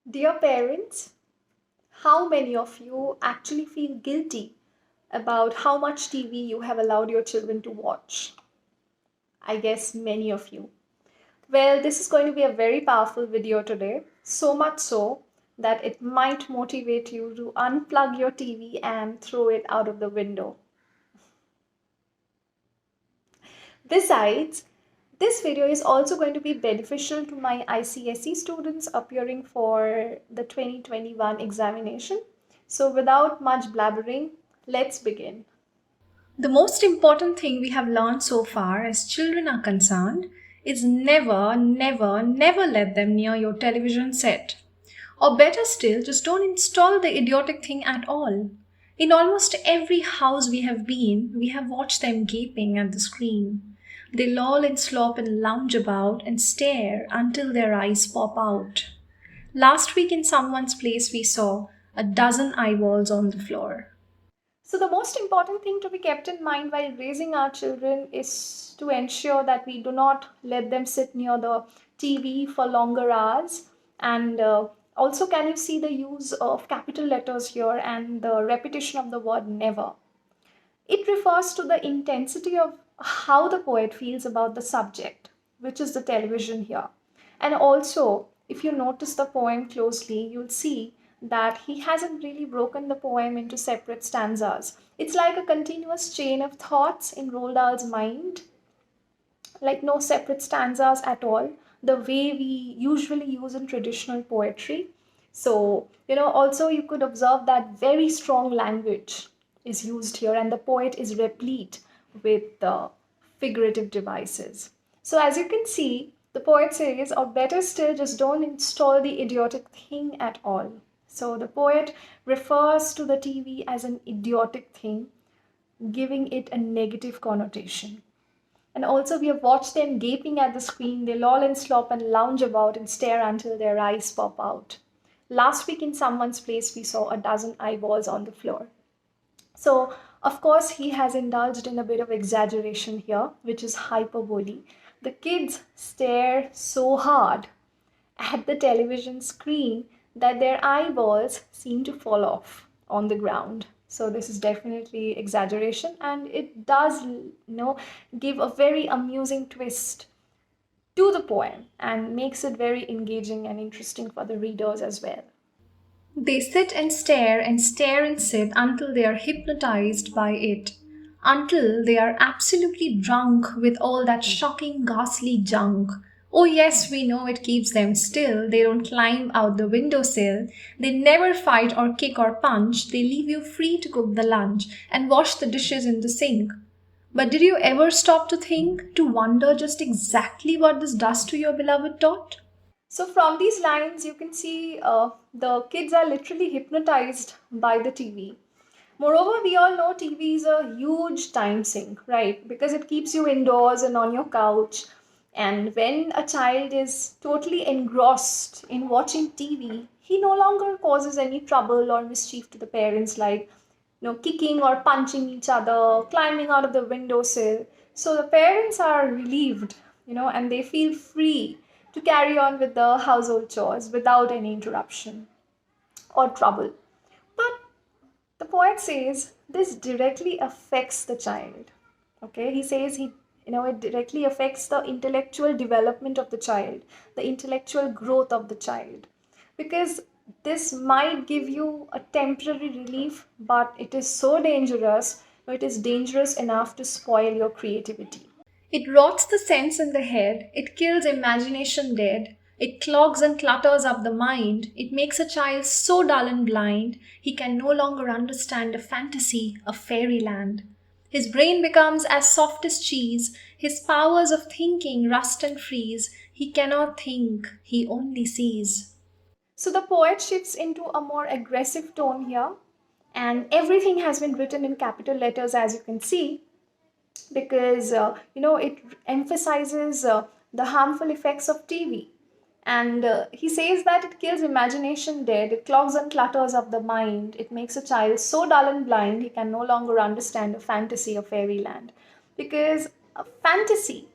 Dear parents, how many of you actually feel guilty about how much TV you have allowed your children to watch? I guess many of you. Well, this is going to be a very powerful video today, so much so that it might motivate you to unplug your TV and throw it out of the window. Besides, this video is also going to be beneficial to my ICSE students appearing for the 2021 examination. So without much blabbering, let's begin. The most important thing we have learned so far as children are concerned is never, never, never let them near your television set. Or better still, just don't install the idiotic thing at all. In almost every house we have been, we have watched them gaping at the screen. They loll and slop and lounge about and stare until their eyes pop out. Last week in someone's place, we saw a dozen eyeballs on the floor. So, the most important thing to be kept in mind while raising our children is to ensure that we do not let them sit near the TV for longer hours. And also, can you see the use of capital letters here and the repetition of the word never? It refers to the intensity of how the poet feels about the subject, which is the television here. And also, if you notice the poem closely, you'll see that he hasn't really broken the poem into separate stanzas. It's like a continuous chain of thoughts in Roald Dahl's mind, like no separate stanzas at all, the way we usually use in traditional poetry. So, also you could observe that very strong language is used here, and the poet is replete with figurative devices. So, as you can see, the poet says, or better still, just don't install the idiotic thing at all. So, the poet refers to the TV as an idiotic thing, giving it a negative connotation. And also, we have watched them gaping at the screen. They loll and slop and lounge about and stare until their eyes pop out. Last week, in someone's place, we saw a dozen eyeballs on the floor. So, of course, he has indulged in a bit of exaggeration here, which is hyperbole. The kids stare so hard at the television screen that their eyeballs seem to fall off on the ground. So this is definitely exaggeration, and it does, give a very amusing twist to the poem and makes it very engaging and interesting for the readers as well. They sit and stare and sit until they are hypnotized by it, until they are absolutely drunk with all that shocking, ghastly junk. Oh, yes, we know it keeps them still. They don't climb out the windowsill. They never fight or kick or punch. They leave you free to cook the lunch and wash the dishes in the sink. But did you ever stop to think, to wonder just exactly what this does to your beloved tot? So, from these lines, you can see the kids are literally hypnotized by the TV. Moreover, we all know TV is a huge time sink, right? Because it keeps you indoors and on your couch. And when a child is totally engrossed in watching TV, he no longer causes any trouble or mischief to the parents, like kicking or punching each other, climbing out of the windowsill. So the parents are relieved, and they feel free to carry on with the household chores without any interruption or trouble. But the poet says this directly affects the child. Okay, he says it directly affects the intellectual development of the child, the intellectual growth of the child, because this might give you a temporary relief, but it is so dangerous. It is dangerous enough to spoil your creativity. It rots the sense in the head, it kills imagination dead, it clogs and clutters up the mind, it makes a child so dull and blind he can no longer understand a fantasy, a fairyland. His brain becomes as soft as cheese, his powers of thinking rust and freeze, he cannot think, he only sees. So the poet shifts into a more aggressive tone here, and everything has been written in capital letters, as you can see, because it emphasizes the harmful effects of TV. And he says that it kills imagination dead, it clogs and clutters up the mind, it makes a child so dull and blind he can no longer understand a fantasy or fairyland. Because a fantasy,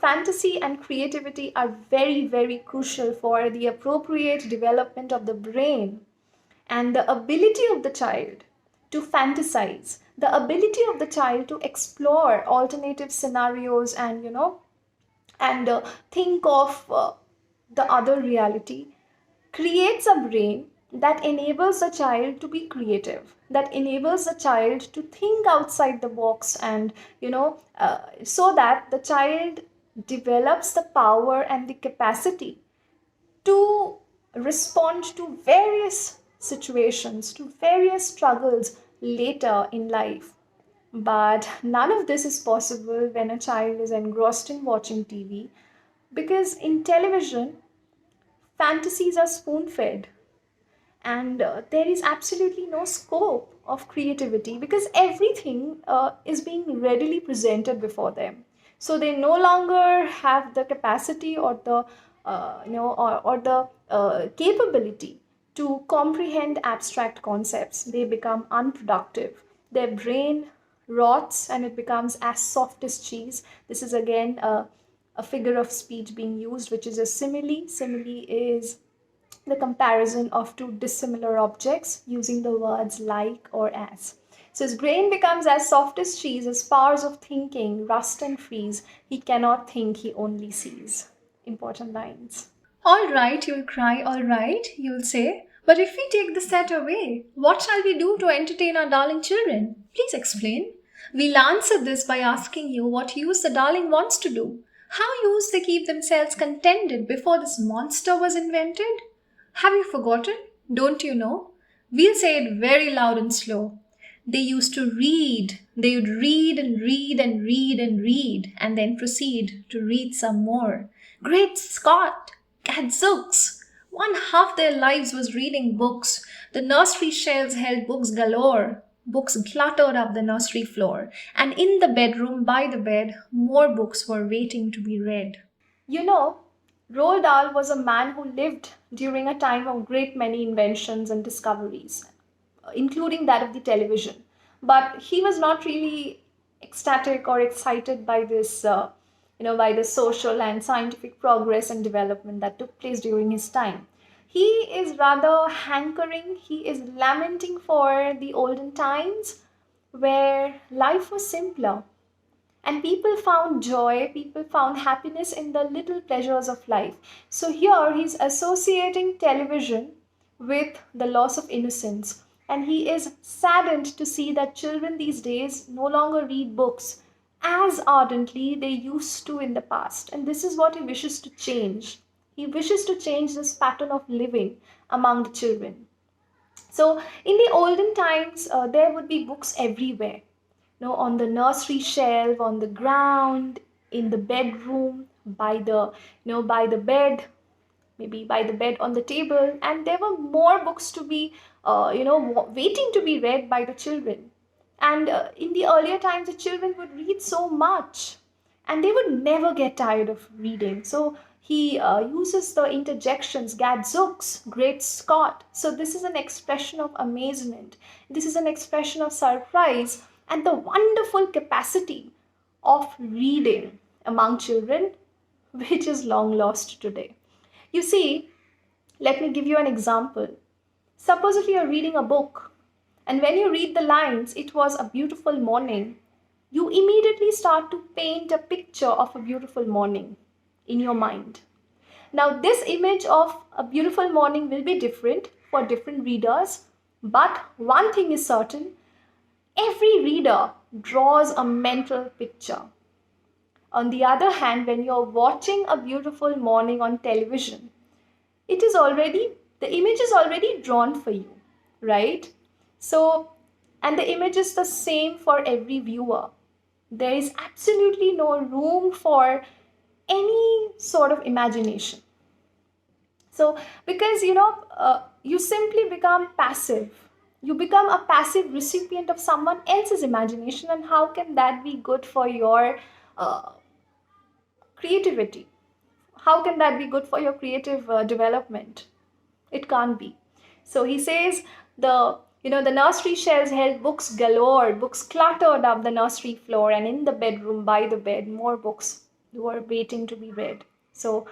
Fantasy and creativity are very, very crucial for the appropriate development of the brain and the ability of the child to fantasize, the ability of the child to explore alternative scenarios and, think of the other reality, creates a brain that enables the child to be creative, that enables the child to think outside the box, and so that the child develops the power and the capacity to respond to various situations, to various struggles later in life. But none of this is possible when a child is engrossed in watching TV, because in television, fantasies are spoon fed, and there is absolutely no scope of creativity because everything is being readily presented before them. So they no longer have the capacity or the or the capability to comprehend abstract concepts. They become unproductive, their brain rots, and it becomes as soft as cheese. This is again a figure of speech being used, which is a simile. Simile is the comparison of two dissimilar objects using the words like or as. So his brain becomes as soft as cheese, his powers of thinking rust and freeze. He cannot think, he only sees. Important lines. All right, you'll cry, all right, you'll say. But if we take the set away, what shall we do to entertain our darling children? Please explain. We'll answer this by asking you what use the darling wants to do. How used they keep themselves contented before this monster was invented? Have you forgotten? Don't you know? We'll say it very loud and slow. They used to read. They would read and read and read and read, and then proceed to read some more. Great Scott! Gadzooks! One half their lives was reading books. The nursery shelves held books galore. Books cluttered up the nursery floor, and in the bedroom by the bed, more books were waiting to be read. You know, Roald Dahl was a man who lived during a time of great many inventions and discoveries, including that of the television. But he was not really ecstatic or excited by this, by the social and scientific progress and development that took place during his time. He is rather hankering, he is lamenting for the olden times where life was simpler and people found joy, people found happiness in the little pleasures of life. So here he's associating television with the loss of innocence. And he is saddened to see that children these days no longer read books as ardently they used to in the past. And this is what he wishes to change. He wishes to change this pattern of living among the children. So in the olden times, there would be books everywhere, on the nursery shelf, on the ground, in the bedroom, by the bed, maybe by the bed on the table, and there were more books to be, waiting to be read by the children. And in the earlier times, the children would read so much, and they would never get tired of reading. So he uses the interjections, gadzooks, great Scott. So this is an expression of amazement. This is an expression of surprise and the wonderful capacity of reading among children, which is long lost today. You see, let me give you an example. Suppose if you are reading a book, and when you read the lines, it was a beautiful morning, you immediately start to paint a picture of a beautiful morning in your mind. Now, this image of a beautiful morning will be different for different readers, but one thing is certain, every reader draws a mental picture. On the other hand, when you're watching a beautiful morning on television, the image is already drawn for you, right? So, and the image is the same for every viewer. There is absolutely no room for any sort of imagination. So, because you simply become passive. You become a passive recipient of someone else's imagination, and how can that be good for your creativity? How can that be good for your creative development? It can't be. So he says the nursery shelves held books galore, books cluttered up the nursery floor, and in the bedroom by the bed, more books you are waiting to be read. So,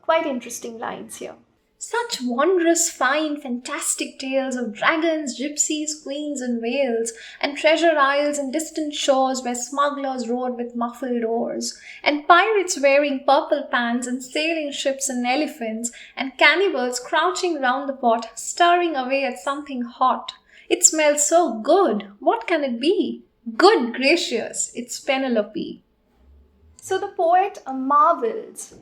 quite interesting lines here. Such wondrous, fine, fantastic tales of dragons, gypsies, queens, and whales, and treasure isles and distant shores where smugglers rode with muffled oars, and pirates wearing purple pants, and sailing ships and elephants, and cannibals crouching round the pot, stirring away at something hot. It smells so good. What can it be? Good gracious, it's Penelope. So the poet marvels,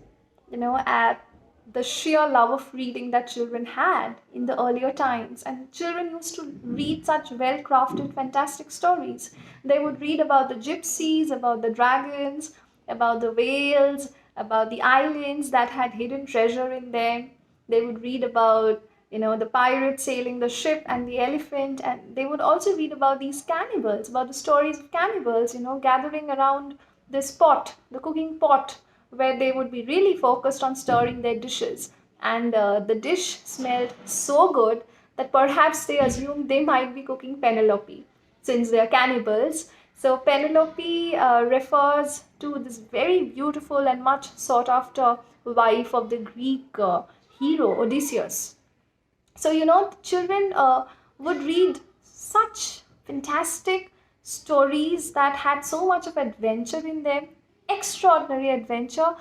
at the sheer love of reading that children had in the earlier times. And children used to read such well crafted, fantastic stories. They would read about the gypsies, about the dragons, about the whales, about the islands that had hidden treasure in them. They would read about the pirates sailing the ship and the elephant, and they would also read about these cannibals, about the stories of cannibals, gathering around this pot, the cooking pot, where they would be really focused on stirring their dishes. And the dish smelled so good that perhaps they assumed they might be cooking Penelope, since they are cannibals. So Penelope refers to this very beautiful and much sought after wife of the Greek hero Odysseus. So, children would read such fantastic stories that had so much of adventure in them, extraordinary adventure,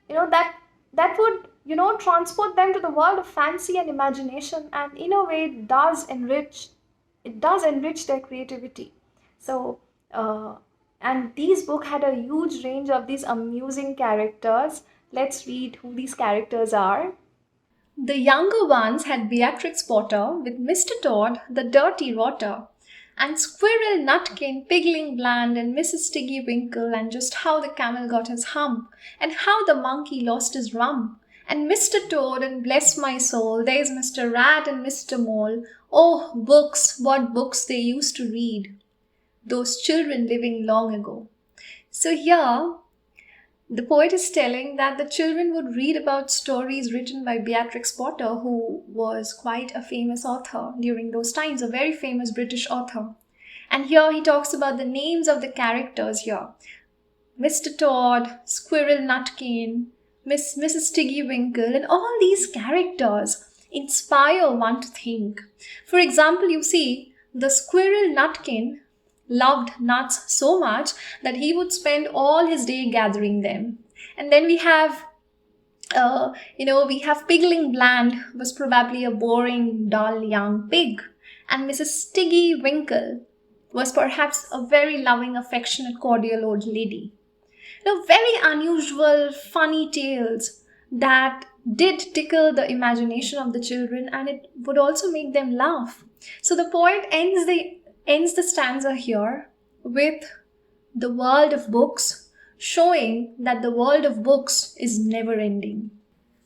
that would, transport them to the world of fancy and imagination, and in a way it does enrich their creativity. So, and these book had a huge range of these amusing characters. Let's read who these characters are. The younger ones had Beatrix Potter with Mr. Todd, the dirty rotter, and Squirrel Nutkin, Pigling Bland, and Mrs. Tiggy Winkle, and just how the camel got his hump, and how the monkey lost his rump, and Mr. Toad, and bless my soul, there's Mr. Rat and Mr. Mole. Oh, books, what books they used to read, those children living long ago. So here, the poet is telling that the children would read about stories written by Beatrix Potter, who was quite a famous author during those times, a very famous British author. And here he talks about the names of the characters here. Mr. Todd, Squirrel Nutkin, Mrs. Tiggy Winkle, and all these characters inspire one to think. For example, you see, the Squirrel Nutkin loved nuts so much that he would spend all his day gathering them. And then we have Pigling Bland was probably a boring, dull young pig. And Mrs. Tiggy Winkle was perhaps a very loving, affectionate, cordial old lady. Very unusual, funny tales that did tickle the imagination of the children, and it would also make them laugh. So the poet ends the stanza here with the world of books, showing that the world of books is never ending.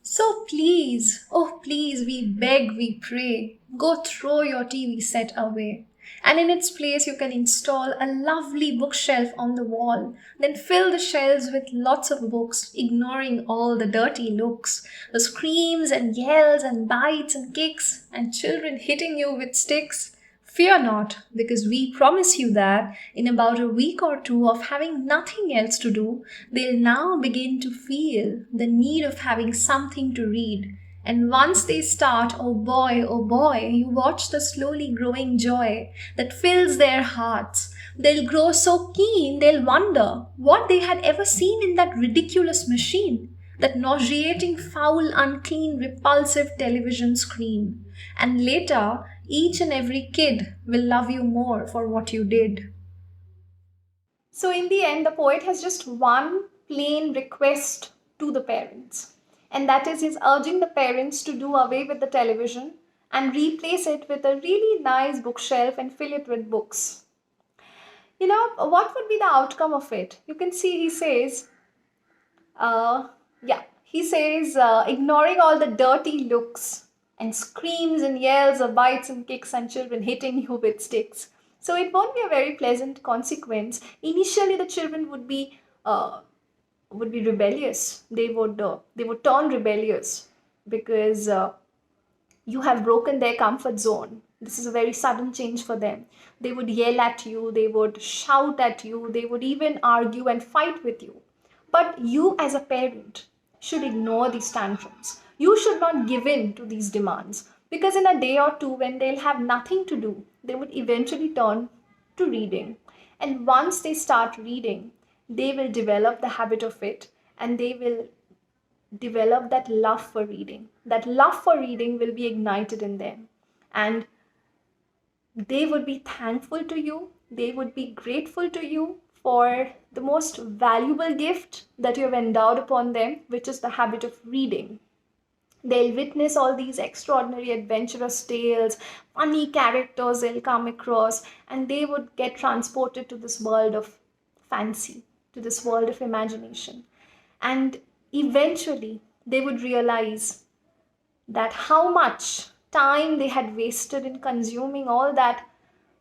So please, oh please, we beg, we pray, go throw your TV set away. And in its place, you can install a lovely bookshelf on the wall. Then fill the shelves with lots of books, ignoring all the dirty looks, the screams and yells and bites and kicks, and children hitting you with sticks. Fear not, because we promise you that in about a week or two of having nothing else to do, they'll now begin to feel the need of having something to read. And once they start, oh boy, you watch the slowly growing joy that fills their hearts. They'll grow so keen, they'll wonder what they had ever seen in that ridiculous machine, that nauseating, foul, unclean, repulsive television screen. And later, each and every kid will love you more for what you did. So, in the end, the poet has just one plain request to the parents, and that is he's urging the parents to do away with the television and replace it with a really nice bookshelf and fill it with books. What would be the outcome of it? You can see he says, ignoring all the dirty looks and screams and yells of bites and kicks and children hitting you with sticks. So it won't be a very pleasant consequence. Initially, the children would be rebellious. They would turn rebellious because you have broken their comfort zone. This is a very sudden change for them. They would yell at you. They would shout at you. They would even argue and fight with you. But you, as a parent, should ignore these tantrums. You should not give in to these demands, because in a day or two, when they'll have nothing to do, they would eventually turn to reading. And once they start reading, they will develop the habit of it, and they will develop that love for reading. That love for reading will be ignited in them. And they would be thankful to you, they would be grateful to you for the most valuable gift that you have endowed upon them, which is the habit of reading. They'll witness all these extraordinary adventurous tales, funny characters they'll come across, and they would get transported to this world of fancy, to this world of imagination. And eventually, they would realize that how much time they had wasted in consuming all that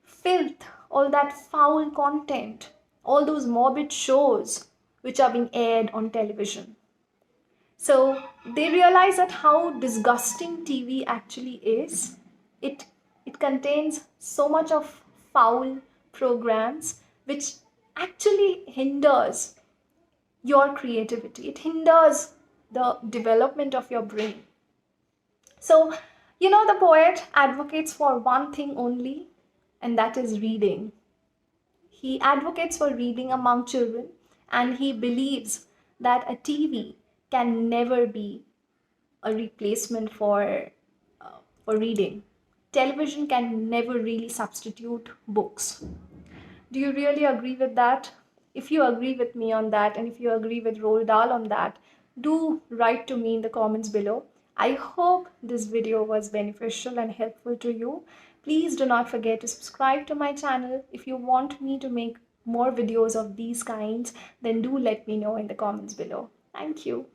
filth, all that foul content, all those morbid shows which are being aired on television. So they realize that how disgusting TV actually is. It, it contains so much of foul programs which actually hinders your creativity. It hinders the development of your brain. So, the poet advocates for one thing only, and that is reading. He advocates for reading among children, and he believes that a TV can never be a replacement for reading. Television can never really substitute books. Do you really agree with that? If you agree with me on that, and if you agree with Roald Dahl on that, do write to me in the comments below. I hope this video was beneficial and helpful to you. Please do not forget to subscribe to my channel. If you want me to make more videos of these kinds, then do let me know in the comments below. Thank you.